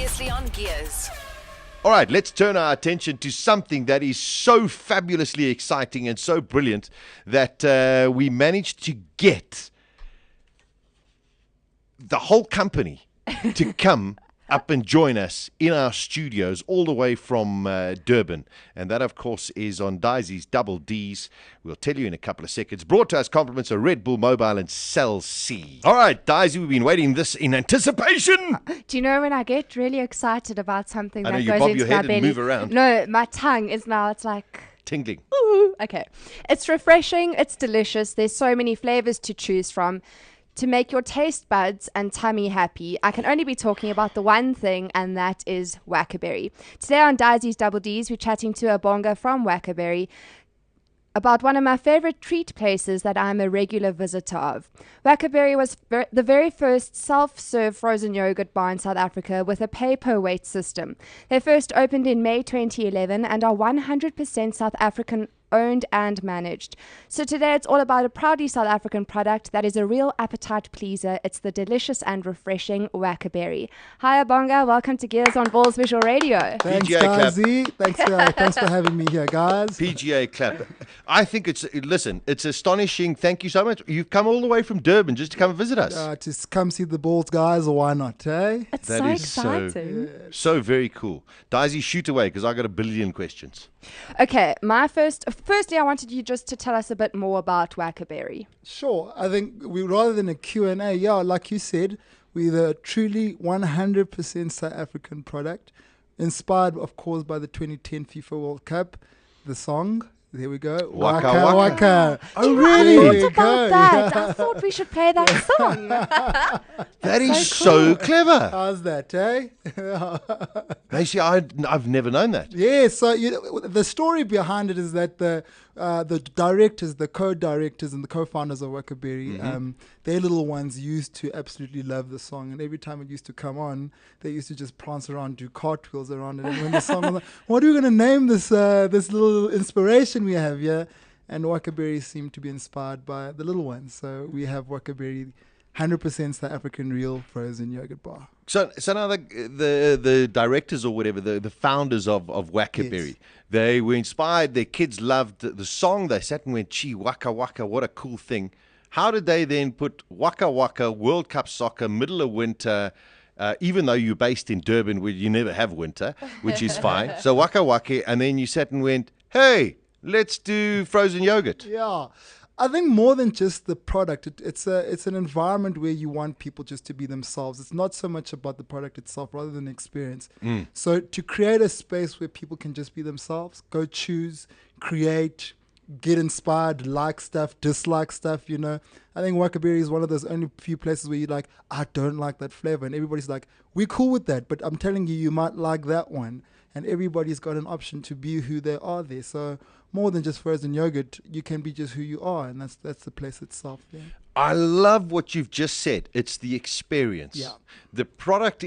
Previously on Gears. All right, let's turn our attention to something that is so fabulously exciting and so brilliant that we managed to get the whole company to come up and join us in our studios all the way from Durban. And that, of course, is on Disi's Double Ds. We'll tell you in a couple of seconds. Brought to us compliments of Red Bull Mobile and Cell C. All right, Disi, we've been waiting this in anticipation. Do you know when I get really excited about something I know that you goes bob into your my head belly? and move around. No, my tongue is now, it's like... Tingling. Ooh, okay. It's refreshing. It's delicious. There's so many flavors to choose from. To make your taste buds and tummy happy, I can only be talking about the one thing, and that is Wakaberry. Today on Disi's Double Ds, we're chatting to a bonga from Wakaberry about one of my favorite treat places that I'm a regular visitor of. Wakaberry was the very first self-serve frozen yogurt bar in South Africa with a pay-per-weight system. They first opened in May 2011 and are 100% South African owned and managed. So today it's all about a proudly South African product that is a real appetite pleaser. It's the delicious and refreshing Wakaberry. Hi Abonga, welcome to Gears on Balls Visual Radio. Thanks, PGA clap. Disi. Thanks for having me here, guys. PGA clap. I think it's astonishing. Thank you so much. You've come all the way from Durban just to come and visit us. Just come see the balls, guys, or why not, eh? It's That so is exciting. So very cool. Disi, shoot away because I got a billion questions. Okay, firstly I wanted you just to tell us a bit more about Wakaberry. Sure. I think rather than a Q&A, like you said, we're a truly 100% South African product, inspired, of course, by the 2010 FIFA World Cup, the song. There we go. Waka Waka. Waka. Oh, really? There What you about go. that? Yeah. I thought we should play that song. That is so so clever. How's that, eh? Actually, I've never known that. Yeah, so the story behind it is that the directors, the co-directors and the co-founders of Wakaberry, their little ones used to absolutely love the song, and every time it used to come on, they used to just prance around, do cartwheels around it, and when the song was like, what are we going to name this little inspiration we have here? And Wakaberry seemed to be inspired by the little ones, so we have Wakaberry 100% South African real frozen yogurt bar. So now the directors or whatever, the founders of Wakaberry, Yes. they were inspired. Their kids loved the song. They sat and went, gee, Waka Waka, what a cool thing. How did they then put Waka Waka, World Cup soccer, middle of winter, even though you're based in Durban where you never have winter, which is fine. So Waka Waka, and then you sat and went, hey, let's do frozen yogurt. Yeah. I think more than just the product, it's an environment where you want people just to be themselves. It's not so much about the product itself rather than the experience. So to create a space where people can just be themselves, go choose, create, get inspired, like stuff, dislike stuff, I think Wakaberry is one of those only few places where you're like, I don't like that flavor. And everybody's like, we're cool with that, but I'm telling you, you might like that one. And everybody's got an option to be who they are there. So more than just frozen yogurt, you can be just who you are, and that's the place itself. Yeah. I love what you've just said. It's the experience. Yeah. The product,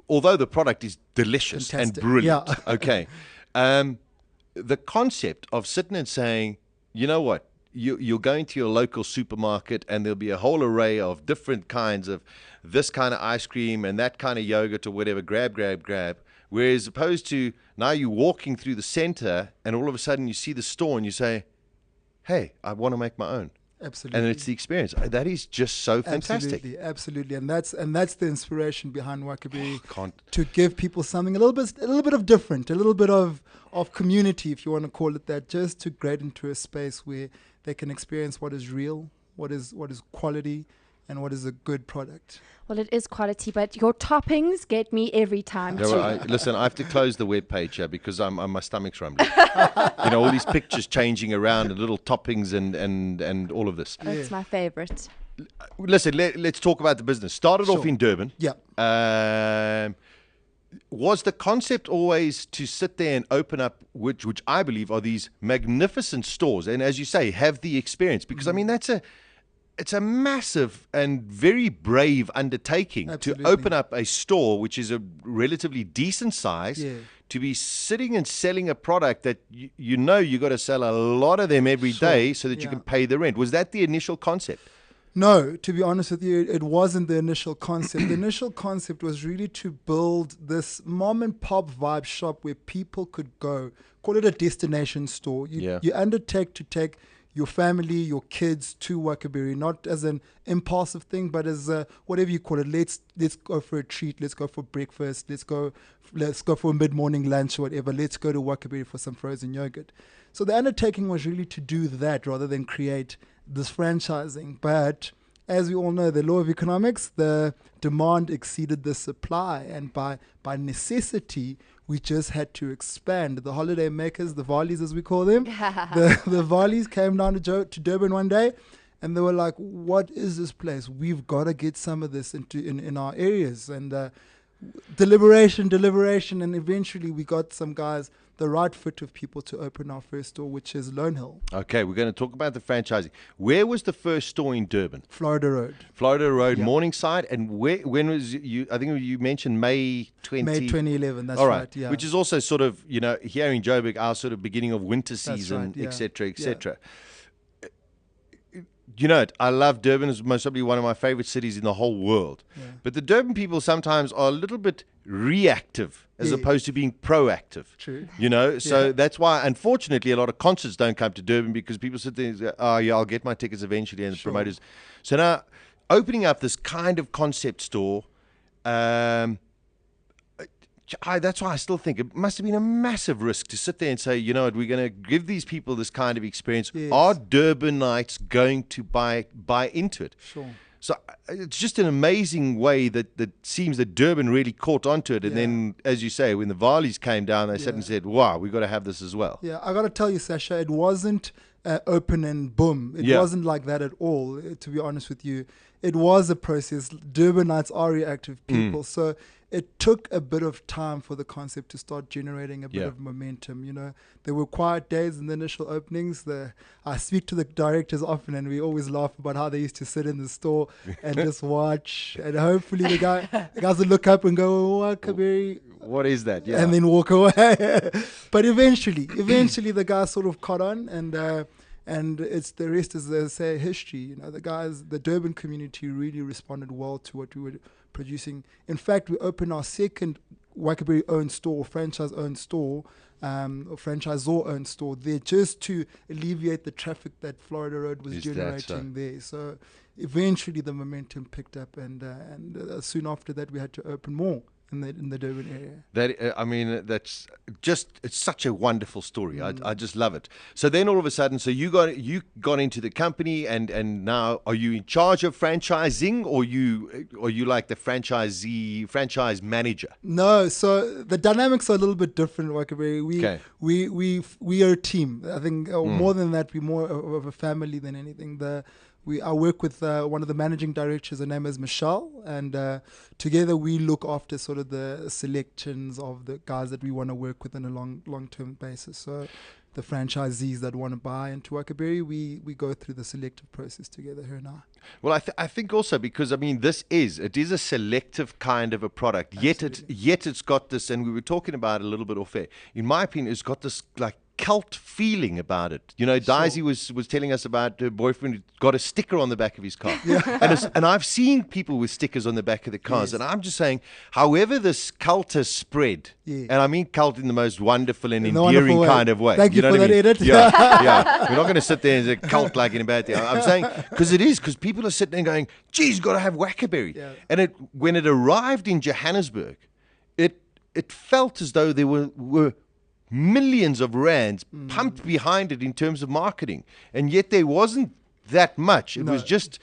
although the product is delicious Fantastic. and brilliant. Yeah. Okay. The concept of sitting and saying, you know what, you're going to your local supermarket and there'll be a whole array of different kinds of this kind of ice cream and that kind of yogurt or whatever, grab. Whereas opposed to now you're walking through the center and all of a sudden you see the store and you say, hey, I want to make my own. Absolutely. And it's the experience. That is just so fantastic. Absolutely. And that's the inspiration behind Wakaberry, Can't. to give people something a little bit of different, a little bit of community, if you want to call it that, just to grade into a space where they can experience what is real, what is quality, and what is a good product. Well, it is quality, but your toppings get me every time No, too. listen, I have to close the web page here because my stomach's rumbling. All these pictures changing around and little toppings and all of this. That's my favorite. Listen, let's talk about the business. Started off Sure. in Durban. Yeah. Was the concept always to sit there and open up, which I believe are these magnificent stores, and as you say, have the experience? Because I mean, it's a massive and very brave undertaking. Absolutely. To open up a store which is a relatively decent size, Yeah. to be sitting and selling a product that you got to sell a lot of them every Sure. day so that you Yeah. can pay the rent. Was that the initial concept? No, to be honest with you, it wasn't the initial concept. The initial concept was really to build this mom and pop vibe shop where people could go, call it a destination store. You undertake to take your family, your kids to Wakaberry, not as an impulsive thing, but as whatever you call it. Let's go for a treat. Let's go for breakfast. Let's go for a mid-morning lunch or whatever. Let's go to Wakaberry for some frozen yogurt. So the undertaking was really to do that rather than create this franchising. But as we all know, the law of economics, the demand exceeded the supply, and by necessity, we just had to expand. The holiday makers, the Valis as we call them, the Valis came down to Durban one day, and they were like, "What is this place? We've got to get some of this in our areas." And deliberation, and eventually we got some guys, the right fit of people, to open our first store, which is Lone Hill. Okay, we're going to talk about the franchising. Where was the first store in Durban? Florida Road. Yep. Morningside. And when was you? I think you mentioned May 2011. That's all right. right. Yeah. Which is also sort of, here in Joburg, our sort of beginning of winter season, etc., etc. I love Durban. It's most probably one of my favorite cities in the whole world. Yeah. But the Durban people sometimes are a little bit reactive as opposed to being proactive. True. So that's why, unfortunately, a lot of concerts don't come to Durban because people sit there and say, "Oh, yeah, I'll get my tickets eventually," and the promoters. So now, opening up this kind of concept store, that's why I still think it must have been a massive risk to sit there and say, we're going to give these people this kind of experience. Yes. Are Durbanites going to buy into it? Sure. So it's just an amazing way that seems that Durban really caught onto it. And then, as you say, when the Valis came down, they sat and said, "Wow, we've got to have this as well." Yeah, I got to tell you, Sasha, it wasn't open and boom. It wasn't like that at all, to be honest with you. It was a process. Durbanites are reactive people. So it took a bit of time for the concept to start generating a bit of momentum. There were quiet days in the initial openings. I speak to the directors often, and we always laugh about how they used to sit in the store and just watch. And hopefully the guys would look up and go, "Oh, Wakaberry, what is that?" Yeah. And then walk away. But eventually the guys sort of caught on, and it's the rest, as they say, history. The Durban community really responded well to what we were producing. In fact, we opened our second Wakaberry-owned store, franchise-owned store, or franchisor-owned store there, just to alleviate the traffic that Florida Road was generating there. So eventually the momentum picked up, and soon after that we had to open more in the Durban area. It's such a wonderful story. I just love it. So then all of a sudden, you got into the company, and now are you in charge of franchising, or you like the franchise manager? No, so the dynamics are a little bit different, Wakaberry. We are a team. I think more than that, we're more of a family than anything. I work with one of the managing directors. Her name is Michelle, and together we look after sort of the selections of the guys that we want to work with on a long-term basis. So the franchisees that want to buy into Wakaberry, we go through the selective process together, her and I. Well, I think also because, it is a selective kind of a product, yet it's got this, and we were talking about it a little bit off air. In my opinion, it's got this cult feeling about it. Disi was telling us about her boyfriend who got a sticker on the back of his car. And I've seen people with stickers on the back of the cars, and I'm just saying, however this cult has spread, and I mean cult in the most wonderful and endearing kind of way. Thank you for that edit. Yeah. We're not going to sit there and say cult like in a bad thing. I'm saying, because people are sitting there going, "Geez, got to have Wakaberry." Yeah. And when it arrived in Johannesburg, it felt as though there were millions of rands pumped behind it in terms of marketing, and yet there wasn't that much. It was just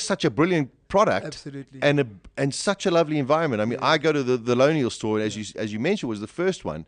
such a brilliant product. Absolutely. And such a lovely environment. I go to the Lone Hill store, as you mentioned, was the first one.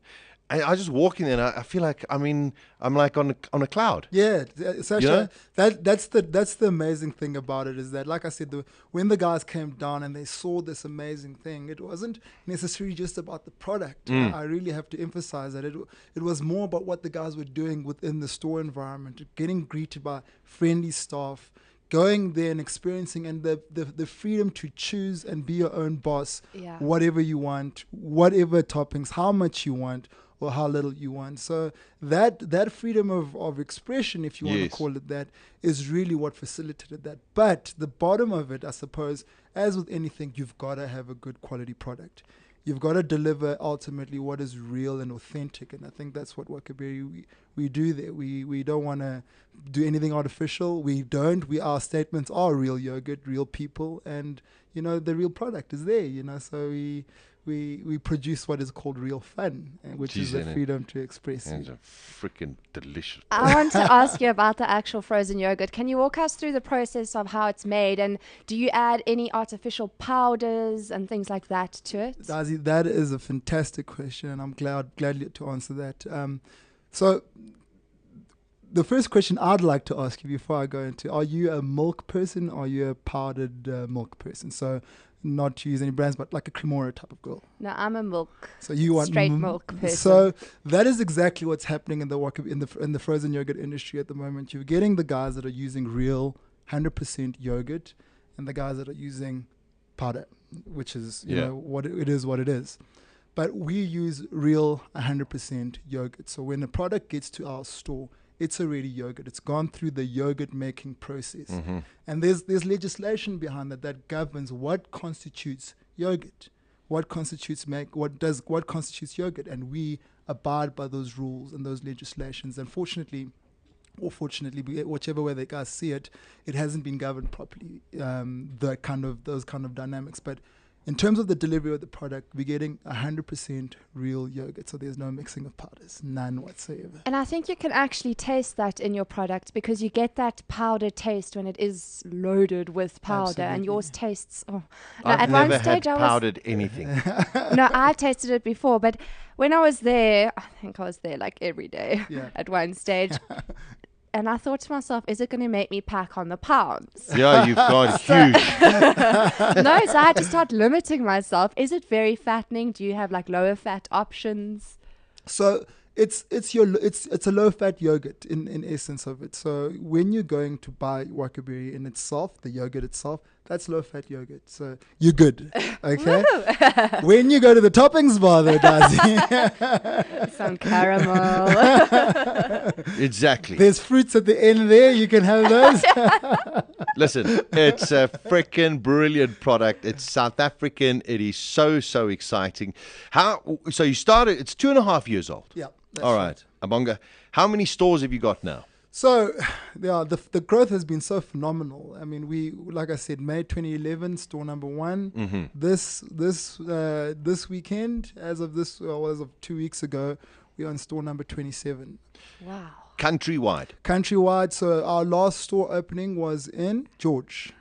And I just walk in there, and I feel like I'm like on a cloud. Yeah, Sasha, that's the amazing thing about it, is that, like I said, when the guys came down and they saw this amazing thing, it wasn't necessarily just about the product. I really have to emphasize that it was more about what the guys were doing within the store environment, getting greeted by friendly staff, going there and experiencing, and the freedom to choose and be your own boss, whatever you want, whatever toppings, how much you want. or how little you want. So that freedom of expression, if you want Yes. to call it that, is really what facilitated that. But the bottom of it, I suppose, as with anything, you've got to have a good quality product. You've got to deliver ultimately what is real and authentic, and I think that's what Wakaberry we do there. We don't want to do anything artificial. We don't. Our statements are real yogurt, real people, and the real product is there. So we produce what is called real fun, which is the freedom to express. It's a freaking delicious. I want to ask you about the actual frozen yogurt. Can you walk us through the process of how it's made, and do you add any artificial powders and things like that to it? Disi, that is a fantastic question, and I'm glad to answer that. So the first question I'd like to ask you before I go into, are you a milk person or are you a powdered milk person? So not to use any brands, but like a Cremora type of girl. No, I'm a milk. So you want straight milk person. So that is exactly what's happening in the frozen yogurt industry at the moment. You're getting the guys that are using real 100% yogurt, and the guys that are using powder, which is what it is. But we use real 100% yogurt. So when the product gets to our store, it's already yogurt. It's gone through the yogurt making process. Mm-hmm. And there's legislation behind that governs what constitutes yogurt, what constitutes yogurt, and we abide by those rules and those legislations. Unfortunately, or fortunately, whichever way the guys see it, it hasn't been governed properly. Those kind of dynamics, but in terms of the delivery of the product, we're getting 100% real yogurt. So there's no mixing of powders, none whatsoever. And I think you can actually taste that in your product, because you get that powder taste when it is loaded with powder. Absolutely. And yours tastes... Oh. No, I've at never one stage had powdered anything. No, I've tasted it before, but when I was there, I think I was there like every day at one stage. And I thought to myself, is it going to make me pack on the pounds? Yeah, you've got huge. No, so I had to start limiting myself. Is it very fattening? Do you have like lower fat options? So it's a low fat yogurt in essence of it. So when you're going to buy Wakaberry in itself, the yogurt itself, that's low fat yogurt. So you're good. Okay. When you go to the toppings bar though, Disi, Some caramel. Exactly. there's fruits at the end there. You can have those. Listen, it's a freaking brilliant product. It's South African. It is so exciting. So you started, it's 2.5 years old. Yeah. All right. Abonga, how many stores have you got now? So, the growth has been so phenomenal. I mean, we, like I said, May 2011, store number 1. Mm-hmm. This weekend, as of 2 weeks ago, we're on store number 27. Wow. Countrywide. So our last store opening was in George.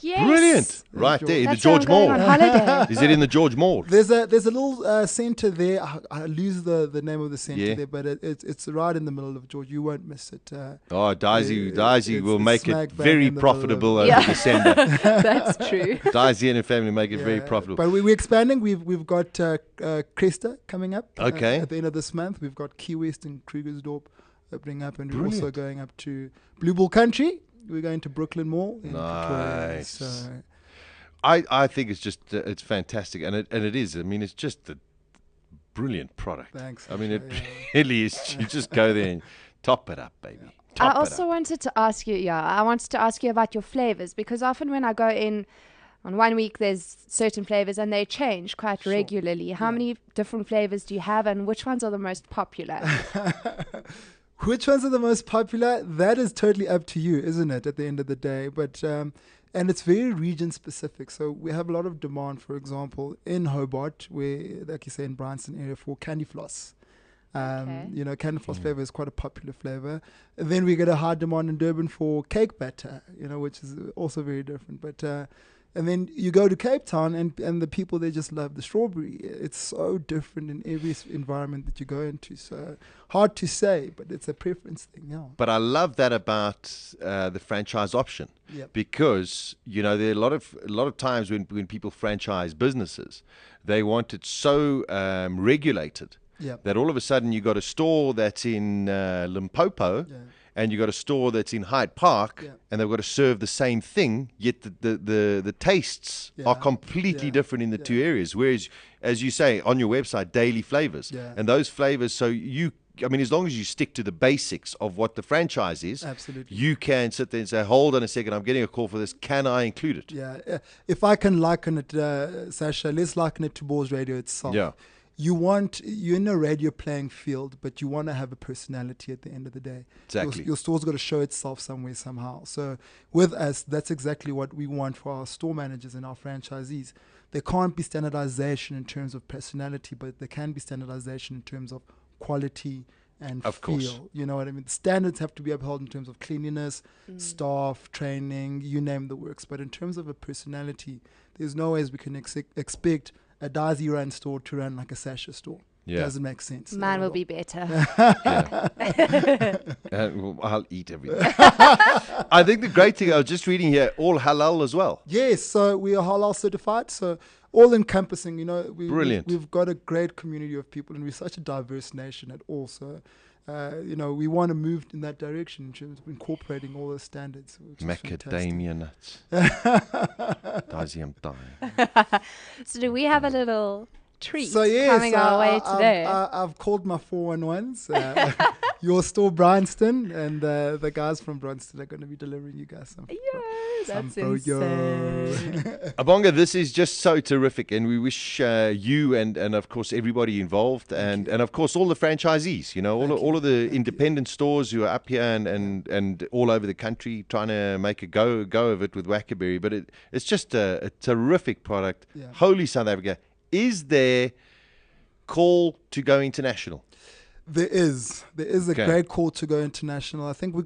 Yes. Brilliant. Right there in the That's where I'm George going Mall. on holiday. Is it in the George Mall? There's a little center there. I lose the name of the center there, but it's right in the middle of George. You won't miss it. Disi will make it smack bang very in the profitable middle over December. That's true. Disi and her family make it very profitable. But we're expanding. We've got Cresta coming up. Okay. At the end of this month, we've got Key West and Krugersdorp opening up, and we're also Brilliant. going up to Blue Bull Country. We're going to Brooklyn Mall in Pretoria. Nice. So I think it's just it's fantastic, and it is. I mean, it's just a brilliant product. thanks. I mean, it Yeah. really is. You just go there and top it up, baby. I Top it also up. wanted to ask you, about your flavors, because often when I go in on 1 week, there's certain flavors and they change quite Sure. regularly. How many different flavors do you have, and which ones are the most popular? Which ones are the most popular? That is totally up to you, isn't it, at the end of the day? But and it's very region specific. So we have a lot of demand, for example, in Hobart, where, like you say, in Bryanston area, for candy floss. Okay. Candy floss flavor is quite a popular flavor. And then we get a high demand in Durban for cake batter, which is also very different. But and then you go to Cape Town, and the people there just love the strawberry. It's so different in every environment that you go into. So hard to say, but it's a preference thing. Yeah. But I love that about the franchise option, Yep. because there are a lot of times when people franchise businesses, they want it so regulated Yeah. that all of a sudden you got a store that's in Limpopo, Yeah. and you've got a store that's in Hyde Park, Yeah. and they've got to serve the same thing, yet the tastes are completely Yeah. different in the two areas. Whereas, as you say, on your website, daily flavors. Yeah. And those flavors, I mean, as long as you stick to the basics of what the franchise is, Absolutely. you can sit there and say, hold on a second, I'm getting a call for this. Can I include it? Yeah. If I can liken it, Sasha, let's liken it to Boar's Radio itself. Yeah. You're in a radio playing field, but you want to have a personality at the end of the day. Exactly. Your store's got to show itself somewhere, somehow. So with us, that's exactly what we want for our store managers and our franchisees. There can't be standardization in terms of personality, but there can be standardization in terms of quality and Of feel. course. You know what I mean? The standards have to be upheld in terms of cleanliness, staff, training, you name the works. But in terms of a personality, there's no ways we can expect a Disi run store to run like a Sasha store. Yeah. Doesn't make sense. Mine will be better. Well, I'll eat everything. I think the great thing, I was just reading here, all halal as well. Yes, so we are halal certified, so all encompassing. You know, Brilliant. We've got a great community of people, and we're such a diverse nation at all. So, you know, we want to move in that direction in terms of incorporating all those standards. Which is fantastic. Macadamia nuts. Disi, I'm dying. So do we have a little treat So yes, coming our way today? I've called my 411s. Your store, Bryanston, and the guys from Bryanston are going to be delivering you guys some. That's Bro-yo. insane. Abonga, this is just so terrific, and we wish you and of course everybody involved, and of course all the franchisees, you know, all of the independent stores who are up here and all over the country trying to make a go of it with Wakaberry. But it's just a terrific product. Yeah. Holy South Africa. Is there call to go international? There is a Okay. great call to go international. I think we're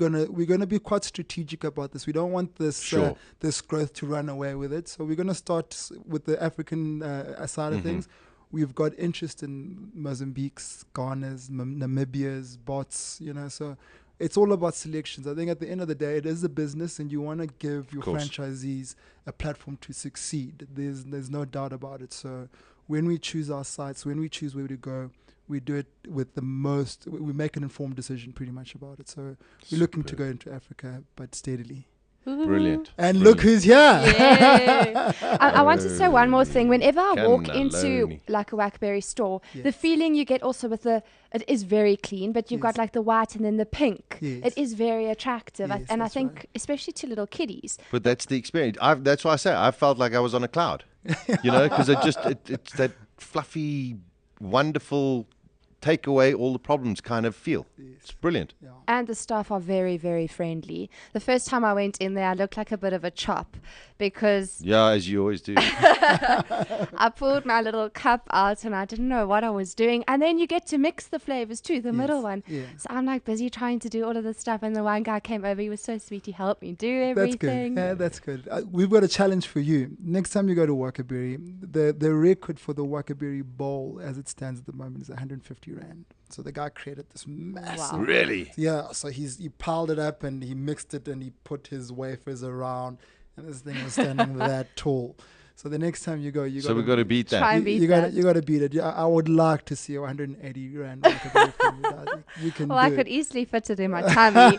gonna be quite strategic about this. We don't want this Sure. this growth to run away with it. So we're gonna start with the African side of things. We've got interest in Mozambique's, Ghana's, Namibia's, Bots. You know, so it's all about selections. I think at the end of the day, it is a business, and you want to give your course. franchisees a platform to succeed. There's no doubt about it. So when we choose our sites, when we choose where to go, we do it with we make an informed decision pretty much about it. So we're looking to go into Africa, but steadily. Brilliant. And look who's here. Yeah. I want to say one more thing. Whenever I walk into Cannelloni. like a Wakaberry store, the Yes. feeling you get also with it is very clean, but you've got Yes. like the white and then the pink. Yes. It is very attractive. Yes, And I that's think, right. especially to little kiddies, But that's the experience. That's why I say I felt like I was on a cloud, you know, because it's that fluffy, wonderful, take away all the problems kind of feel. It's brilliant. Yeah. and the staff are very, very friendly. The first time I went in there, I looked like a bit of a chop because Yeah, as you always do. I pulled my little cup out and I didn't know what I was doing. And then you get to mix the flavors too, the middle one. Yeah. So I'm like busy trying to do all of this stuff. And the one guy came over. He was so sweet. He helped me do That's everything. good. Yeah, that's good. We've got a challenge for you. Next time you go to Wakaberry, the record for the Wakaberry bowl as it stands at the moment is 150 Rand. So the guy created this massive. Wow. Really? Yeah, so he piled it up and he mixed it and he put his wafers around, and this thing was standing that tall. So the next time you go, So we've got to beat Try that. and beat you that. got to beat it. Yeah, I would like to see a 180 Rand Wakaberry from you guys. You can Well, do I it. could easily fit it in my tummy.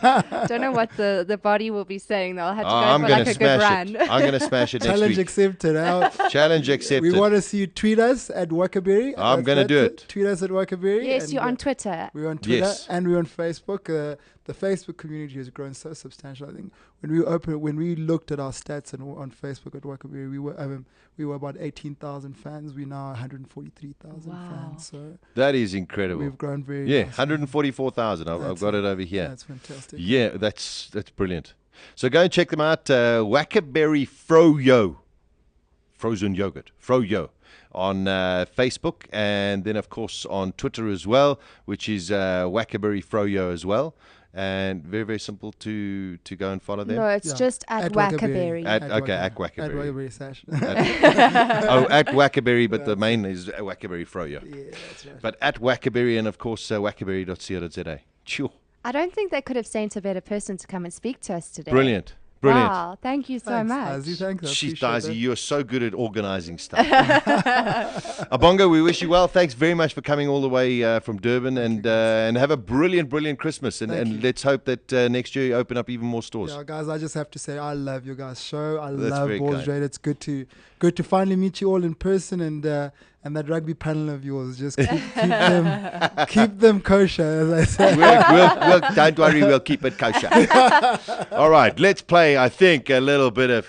Don't know what the body will be saying though. I'll have to go I'm for going like to a good smash run. it. I'm going to smash it next Challenge week. accepted. Challenge We accepted. want to see you tweet us at Wakaberry. I'm gonna do That's it. Tweet us at Wakaberry. Yes, and, you're on Twitter. We're on Twitter Yes. and we're on Facebook. The Facebook community has grown so substantial. I think when we looked at our stats on Facebook at Wakaberry, we were about 18,000 fans. We're now 143,000 Wow. fans. So That is incredible. we've grown very. Yeah, nicely. 144,000. I've That's got it over here. That's fantastic. Yeah, that's brilliant. So go and check them out. Wakaberry Froyo, frozen yogurt, Froyo, on Facebook, and then of course on Twitter as well, which is Wakaberry Froyo as well, and very, very simple to go and follow them. No, it's Yeah. just at Wakaberry. At At Wakaberry. Wakaberry Sash. At Wakaberry, but the main is Wakaberry Froyo. Yeah, that's right. But at Wakaberry, and of course wakaberry.co.za. Sure. I don't think they could have sent a better person to come and speak to us today. Brilliant. Brilliant. Wow, thank you so Thanks, much. Disi, thanks. I She's appreciate Disi, that. you're so good at organizing stuff. Abongo, we wish you well. Thanks very much for coming all the way from Durban, and have a brilliant, brilliant Christmas. Thank And you. let's hope that next year you open up even more stores. Yeah, guys, I just have to say I love your guys' show. I That's love very Balls kind. Rate. It's good to finally meet you all in person, and that rugby panel of yours. Just keep them kosher, as I say. Don't worry, we'll keep it kosher. All right, let's play, I think, a little bit of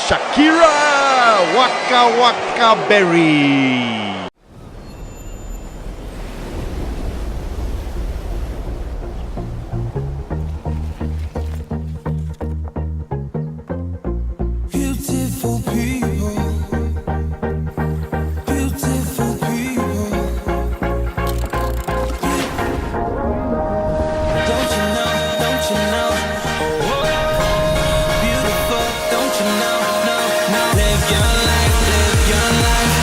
Shakira, Wakaberry. Beautiful people, beautiful people. Don't you know, don't you know? Oh, beautiful, don't you know? No, no. Live your life, live your life.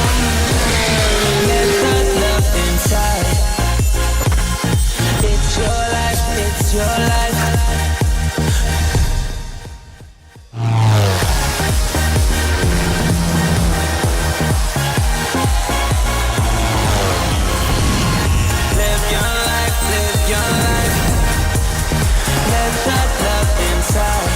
Let the love inside. It's your life, it's your life. Live your life, live your life. Let that love inside.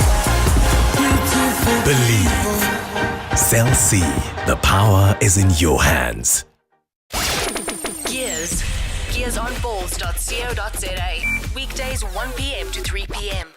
Beautiful Believe. Cell C. The power is in your hands. Gears. Gearsonballs.co.za. Weekdays 1 p.m. to 3 p.m.